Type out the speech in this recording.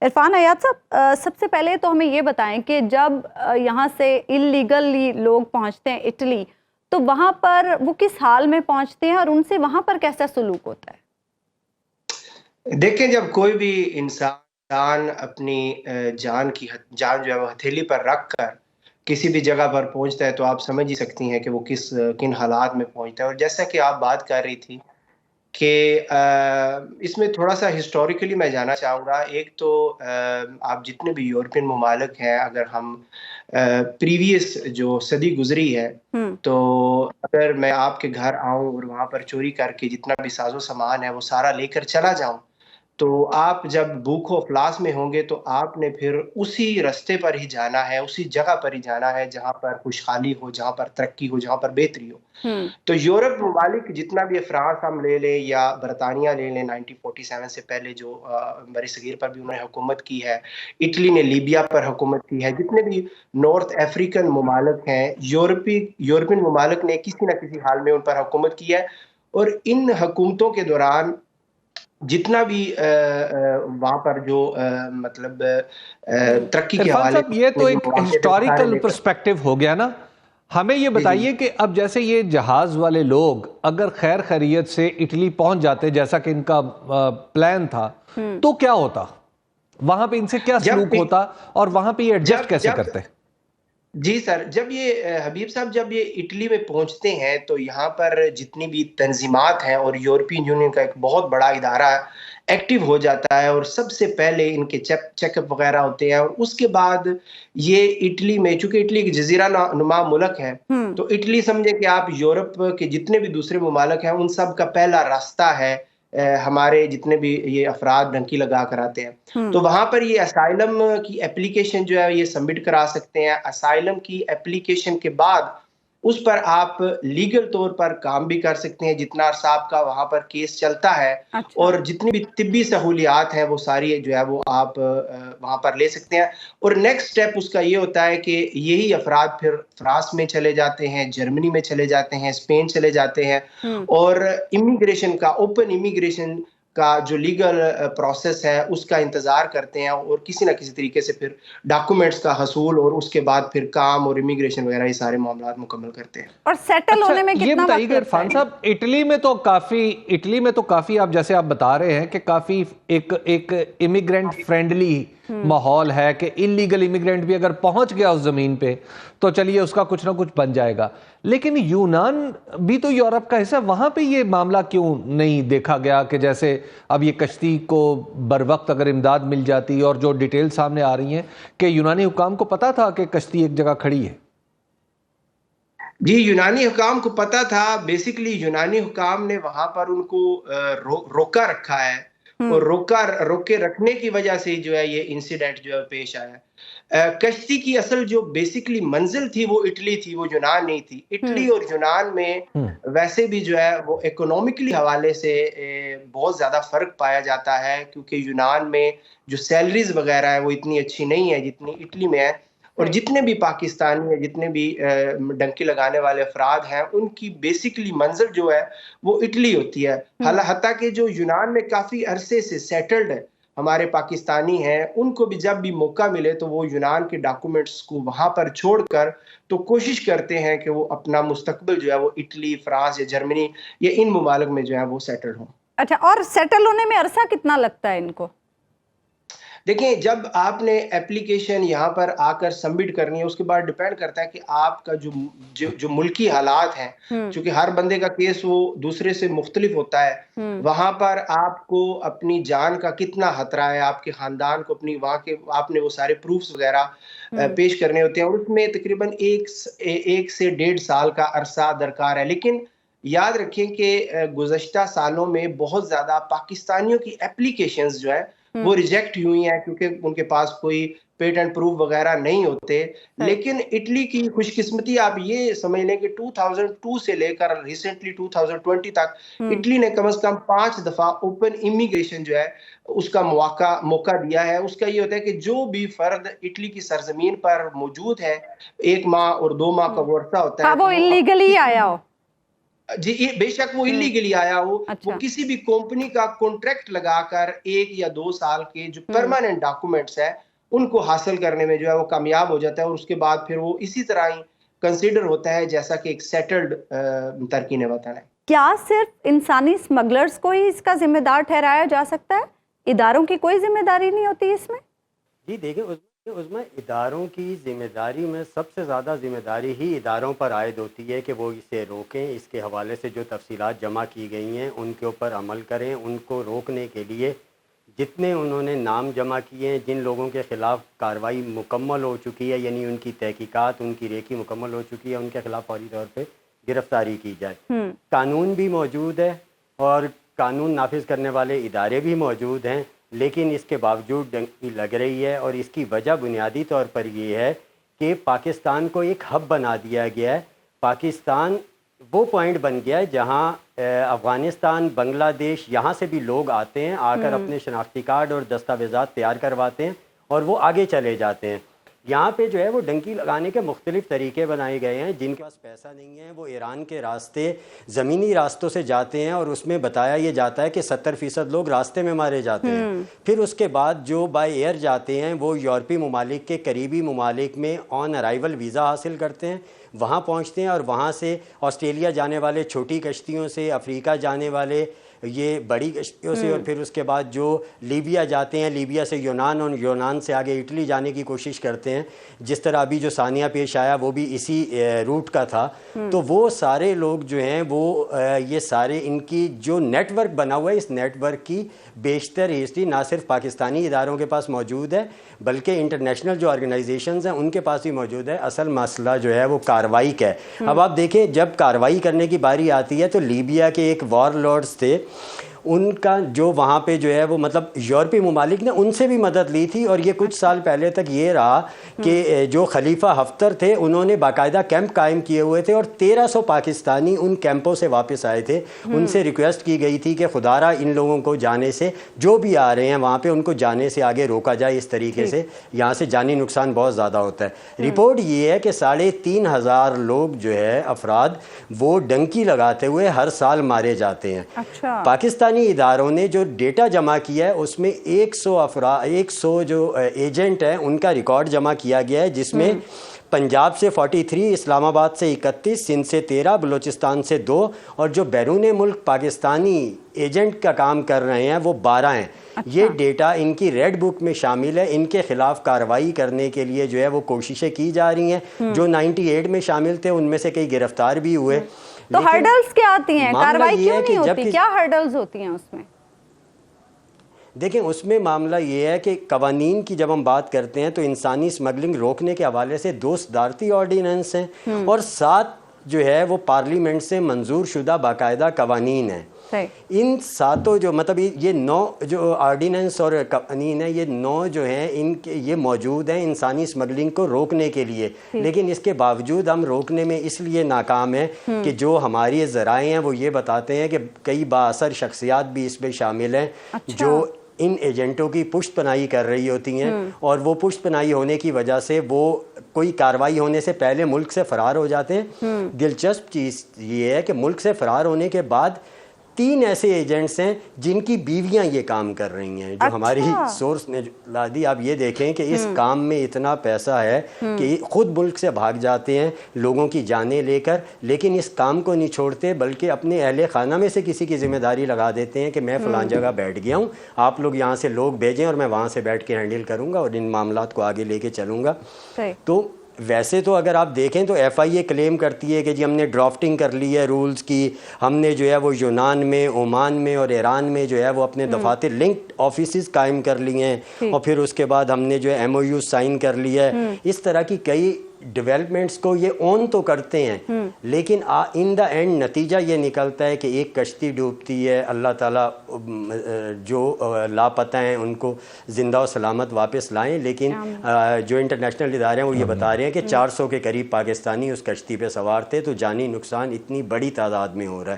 عرفان حیات صاحب، سب سے پہلے تو ہمیں یہ بتائیں کہ جب یہاں سے اللیگلی لوگ پہنچتے ہیں اٹلی، تو وہاں پر وہ کس حال میں پہنچتے ہیں اور ان سے وہاں پر کیسا سلوک ہوتا ہے؟ دیکھیں، جب کوئی بھی انسان اپنی جان جو ہے وہ ہتھیلی پر رکھ کر کسی بھی جگہ پر پہنچتا ہے تو آپ سمجھ ہی سکتی ہیں کہ وہ کن حالات میں پہنچتا ہے. اور جیسا کہ آپ بات کر رہی تھی کہ اس میں تھوڑا سا ہسٹوریکلی میں جانا چاہوں گا. ایک تو آپ جتنے بھی یورپین ممالک ہیں، اگر ہم پریویس جو صدی گزری ہے، تو اگر میں آپ کے گھر آؤں اور وہاں پر چوری کر کے جتنا بھی ساز و سامان ہے وہ سارا لے کر چلا جاؤں، تو آپ جب بھوک و افلاس میں ہوں گے تو آپ نے پھر اسی رستے پر ہی جانا ہے، اسی جگہ پر ہی جانا ہے جہاں پر خوشحالی ہو، جہاں پر ترقی ہو، جہاں پر بہتری ہو. تو یورپ ممالک جتنا بھی فرانس ہم لے لیں یا برطانیہ لے لیں، 1947 سے پہلے جو بر صغیر پر بھی انہوں نے حکومت کی ہے، اٹلی نے لیبیا پر حکومت کی ہے، جتنے بھی نارتھ افریقن ممالک ہیں، یورپین ممالک نے کسی نہ کسی حال میں ان پر حکومت کی ہے. اور ان حکومتوں کے دوران جتنا بھی وہاں پر جو مطلب ترقی کے عرفان حوالے صاحب، یہ تو ایک سے ہسٹوریکل پرسپیکٹو ہو گیا نا. ہمیں یہ بتائیے کہ اب جیسے یہ جہاز والے لوگ اگر خیر خیریت سے اٹلی پہنچ جاتے جیسا کہ ان کا پلان تھا، تو کیا ہوتا وہاں پہ؟ ان سے کیا سلوک ہوتا اور وہاں پہ یہ ایڈجسٹ کیسے کرتے؟ جی سر، جب یہ حبیب صاحب جب یہ اٹلی میں پہنچتے ہیں تو یہاں پر جتنی بھی تنظیمات ہیں اور یورپین یونین کا ایک بہت بڑا ادارہ ایکٹیو ہو جاتا ہے، اور سب سے پہلے ان کے چیک اپ وغیرہ ہوتے ہیں. اور اس کے بعد یہ اٹلی میں، چونکہ اٹلی ایک جزیرہ نما ملک ہے، تو اٹلی سمجھے کہ آپ یورپ کے جتنے بھی دوسرے ممالک ہیں ان سب کا پہلا راستہ ہے ہمارے جتنے بھی یہ افراد ڈنکی لگا کر آتے ہیں. تو وہاں پر یہ اسائلم کی اپلیکیشن جو ہے یہ سبمٹ کرا سکتے ہیں. اسائلم کی اپلیکیشن کے بعد اس پر آپ لیگل طور پر کام بھی کر سکتے ہیں جتنا عرصہ آپ کا وہاں پر کیس چلتا ہے. اور جتنی بھی طبی سہولیات ہیں وہ ساری جو ہے وہ آپ وہاں پر لے سکتے ہیں. اور نیکسٹ سٹیپ اس کا یہ ہوتا ہے کہ یہی افراد پھر فرانس میں چلے جاتے ہیں، جرمنی میں چلے جاتے ہیں، اسپین چلے جاتے ہیں، اور امیگریشن کا، اوپن امیگریشن کا جو لیگل پروسیس ہے اس کا انتظار کرتے ہیں، اور کسی نہ کسی طریقے سے پھر ڈاکومنٹس کا حصول اور اس کے بعد پھر کام اور امیگریشن وغیرہ یہ سارے معاملات مکمل کرتے ہیں. اور سیٹل ہونے میں یہ کتنا بتائیے وقت کہ لگتا عرفان ہے؟ صاحب، اٹلی میں تو کافی آپ جیسے آپ بتا رہے ہیں کہ کافی ایک امیگرینٹ فرینڈلی ماحول ہے کہ انلیگل امیگرینٹ بھی اگر پہنچ گیا اس زمین پہ تو چلیے اس کا کچھ نہ کچھ بن جائے گا. لیکن یونان بھی تو یورپ کا حصہ، وہاں پہ یہ معاملہ کیوں نہیں دیکھا گیا کہ جیسے اب یہ کشتی کو بر وقت اگر امداد مل جاتی، اور جو ڈیٹیل سامنے آ رہی ہیں کہ یونانی حکام کو پتا تھا کہ کشتی ایک جگہ کھڑی ہے؟ جی، یونانی حکام کو پتا تھا. بیسیکلی یونانی حکام نے وہاں پر ان کو روکا رکھا ہے، اور روکے رکھنے کی وجہ سے جو ہے یہ انسیڈنٹ جو ہے پیش آیا. کشتی کی اصل جو بیسیکلی منزل تھی وہ اٹلی تھی، وہ یونان نہیں تھی. اٹلی اور یونان میں ویسے بھی جو ہے وہ اکنومکلی حوالے سے بہت زیادہ فرق پایا جاتا ہے، کیونکہ یونان میں جو سیلریز وغیرہ ہے وہ اتنی اچھی نہیں ہے جتنی اٹلی میں ہے. اور جتنے بھی پاکستانی ہیں، جتنے بھی ڈنکی لگانے والے افراد ہیں، ان کی بیسیکلی منزل جو ہے وہ اٹلی ہوتی ہے. حتیٰ کہ جو یونان میں کافی عرصے سے سیٹلڈ ہے ہمارے پاکستانی ہیں، ان کو بھی جب بھی موقع ملے تو وہ یونان کے ڈاکومنٹس کو وہاں پر چھوڑ کر تو کوشش کرتے ہیں کہ وہ اپنا مستقبل جو ہے وہ اٹلی، فرانس یا جرمنی یا ان ممالک میں جو ہے وہ سیٹل ہوں. اچھا، اور سیٹل ہونے میں عرصہ کتنا لگتا ہے ان کو؟ دیکھیں، جب آپ نے اپلیکیشن یہاں پر آ کر سبمٹ کرنی ہے، اس کے بعد ڈیپینڈ کرتا ہے کہ آپ کا جو ملکی حالات ہیں، چونکہ ہر بندے کا کیس وہ دوسرے سے مختلف ہوتا ہے. وہاں پر آپ کو اپنی جان کا کتنا خطرہ ہے، آپ کے خاندان کو اپنی وہاں کے آپ نے وہ سارے پروفز وغیرہ پیش کرنے ہوتے ہیں، اور اس میں تقریباً 1 سے 1.5 سال کا عرصہ درکار ہے. لیکن یاد رکھیں کہ گزشتہ سالوں میں بہت زیادہ پاکستانیوں کی اپلیکیشنز جو ہے وہ ریجیکٹ ہوئی ہیں، کیونکہ ان کے پاس کوئی پیٹنٹ پروف وغیرہ نہیں ہوتے. لیکن اٹلی کی خوش قسمتی آپ یہ سمجھ لیں کہ 2002 سے لے کر ریسنٹلی 2020 تک اٹلی نے کم از کم 5 دفعہ اوپن امیگریشن جو ہے اس کا موقع دیا ہے. اس کا یہ ہوتا ہے کہ جو بھی فرد اٹلی کی سرزمین پر موجود ہے، 1 ماہ اور 2 ماہ کا عرصہ ہوتا ہے، وہ انلیگلی آیا ہو. جی बेशक वो इलीगली आया हो, अच्छा। वो किसी भी कंपनी का कॉन्ट्रैक्ट लगाकर 1 या 2 साल के जो परमानेंट डॉक्यूमेंट्स है उनको हासिल करने में जो है वो कामयाब हो जाता है, और उसके बाद फिर वो इसी तरह ही कंसीडर होता है जैसा कि एक सेटल्ड तरकीन वतन है। क्या सिर्फ इंसानी स्मगलर्स को ही इसका जिम्मेदार ठहराया जा सकता है? इदारों की कोई जिम्मेदारी नहीं होती इसमें? जी देखिए, उसमें इदारों की ज़िम्मेदारी में सबसे ज़्यादा ज़िम्मेदारी ही इदारों पर आयद होती है कि वो इसे रोकें। इसके हवाले से जो तफसीलात जमा की गई हैं उनके ऊपर अमल करें। उनको रोकने के लिए जितने उन्होंने नाम जमा किए हैं, जिन लोगों के ख़िलाफ़ कार्रवाई मुकम्मल हो चुकी है, यानी उनकी तहकीकात, उनकी रेकी मुकम्मल हो चुकी है, उनके ख़िलाफ़ फौरी तौर पर गिरफ़्तारी की जाए। कानून भी मौजूद है और कानून नाफिज करने वाले इदारे भी मौजूद हैं, लेकिन इसके बावजूद डंकी लग रही है। और इसकी वजह बुनियादी तौर पर ये है कि पाकिस्तान को एक हब बना दिया गया है। पाकिस्तान वो पॉइंट बन गया है जहां अफ़गानिस्तान, बांग्लादेश, यहाँ से भी लोग आते हैं, आकर अपने शनाख्ती कार्ड और दस्तावेज़ात तैयार करवाते हैं और वो आगे चले जाते हैं। यहाँ पे जो है वो डंकी लगाने के मुख्तलिफ तरीके बनाए गए हैं। जिनके पास पैसा नहीं है वो ईरान के रास्ते, ज़मीनी रास्तों से जाते हैं और उसमें बताया ये जाता है कि 70% लोग रास्ते में मारे जाते हैं। फिर उसके बाद जो बाय एयर जाते हैं वो यूरोपीय ममालिक के करीबी ममालिक में ऑन अराइवल वीज़ा हासिल करते हैं, वहाँ पहुँचते हैं और वहाँ से ऑस्ट्रेलिया जाने वाले छोटी कश्तियों से, अफ्रीका जाने वाले ये बड़ी कश्तियों से, और फिर उसके बाद जो लीबिया जाते हैं, लीबिया से यूनान और यूनान से आगे इटली जाने की कोशिश करते हैं। जिस तरह अभी जो सानिया पेश आया वो भी इसी रूट का था। तो वो सारे लोग जो हैं वो ये सारे इनकी जो नेटवर्क बना हुआ है, इस नेटवर्क की बेशतर हिस्ट्री ना सिर्फ पाकिस्तानी इदारों के पास मौजूद है बल्कि इंटरनेशनल जो ऑर्गेनाइजेशंस हैं उनके पास भी मौजूद है। असल मसला जो है वो कार्रवाई का है। अब आप देखें, जब कार्रवाई करने की बारी आती है तो लीबिया के एक वॉरलॉर्ड्स थे, उनका जो वहाँ पे जो है वो मतलब यूरोपीय ममालिक ने उनसे भी मदद ली थी। और ये कुछ साल पहले तक ये रहा कि जो खलीफा हफ्तर थे उन्होंने बाकायदा कैंप कायम किए हुए थे और 1300 पाकिस्तानी उन कैंपों से वापस आए थे। उनसे रिक्वेस्ट की गई थी कि खुदारा इन लोगों को जाने से, जो भी आ रहे हैं वहाँ पे उनको जाने से आगे रोका जाए। इस तरीके से यहाँ से जानी नुकसान बहुत ज़्यादा होता है। रिपोर्ट ये है कि 3500 लोग जो है अफराद वो डंकी लगाते हुए हर साल मारे जाते हैं। अच्छा। पाकिस्तानी इदारों ने जो डेटा जमा किया है उसमें 100 जो एजेंट हैं उनका रिकॉर्ड जमा किया गया है, जिसमें पंजाब से 43, इस्लामाबाद से 31, सिंध से 13, बलूचिस्तान से 2 और जो बैरून मुल्क पाकिस्तानी एजेंट का काम कर रहे हैं वो 12 हैं। अच्छा। ये डेटा इनकी रेड बुक में शामिल है। इनके खिलाफ कार्रवाई करने के लिए जो है वो कोशिशें की जा रही हैं। जो 98 में शामिल थे उनमें से कई गिरफ्तार भी हुए। तो हर्डल्स क्या आती हैं? कार्रवाई क्यों नहीं होती? क्या हर्डल्स होती हैं उसमें? देखें, उसमें मामला ये है कि कवानीन की जब हम बात करते हैं तो इंसानी स्मगलिंग रोकने के हवाले से 2 सदारती ऑर्डिनेंस हैं और 7 जो है वो पार्लियामेंट से मंजूर शुदा बाकायदा कवानीन हैं। इन 7 जो मतलब ये 9 जो ऑर्डिनेंस और कवानीन है, ये 9 जो हैं इनके ये मौजूद हैं इंसानी स्मगलिंग को रोकने के लिए। लेकिन इसके बावजूद हम रोकने में इसलिए नाकाम हैं कि जो हमारी ज़राए हैं वो ये बताते हैं कि कई बाअसर शख्सियात भी इसमें शामिल हैं। अच्छा। जो इन एजेंटों की पुष्ट पनाही कर रही होती हैं और वो पुष्ट पनाही होने की वजह से वो कोई कार्रवाई होने से पहले मुल्क से फरार हो जाते हैं। दिलचस्प चीज़ ये है कि मुल्क से फरार होने के बाद 3 ऐसे एजेंट्स हैं जिनकी बीवियां ये काम कर रही हैं, जो हमारी सोर्स ने ला दी। आप ये देखें कि इस काम में इतना पैसा है कि खुद मुल्क से भाग जाते हैं लोगों की जानें लेकर, लेकिन इस काम को नहीं छोड़ते बल्कि अपने अहले खाना में से किसी की जिम्मेदारी लगा देते हैं कि मैं फ़लाँ जगह बैठ गया हूँ, आप लोग यहाँ से लोग भेजें और मैं वहाँ से बैठ के हैंडल करूँगा और इन मामलात को आगे लेके चलूँगा। तो वैसे तो अगर आप देखें तो FIA क्लेम करती है कि जी हमने ड्राफ्टिंग कर ली है रूल्स की, हमने जो है वो यूनान में, ओमान में और ईरान में जो है वो अपने दफातर लिंक्ड ऑफिसेस कायम कर लिए हैं और फिर उसके बाद हमने जो है MOU साइन कर लिया है। इस तरह की कई डेवलपमेंट्स को ये ऑन तो करते हैं, लेकिन इन द एंड नतीजा ये निकलता है कि एक कश्ती डूबती है, अल्लाह ताला जो लापता हैं उनको ज़िंदा और सलामत वापस लाएं। लेकिन जो इंटरनेशनल इदारे हैं वो ये बता रहे हैं कि 400 के करीब पाकिस्तानी उस कश्ती पे सवार थे, तो जानी नुकसान इतनी बड़ी तादाद में हो रहा है।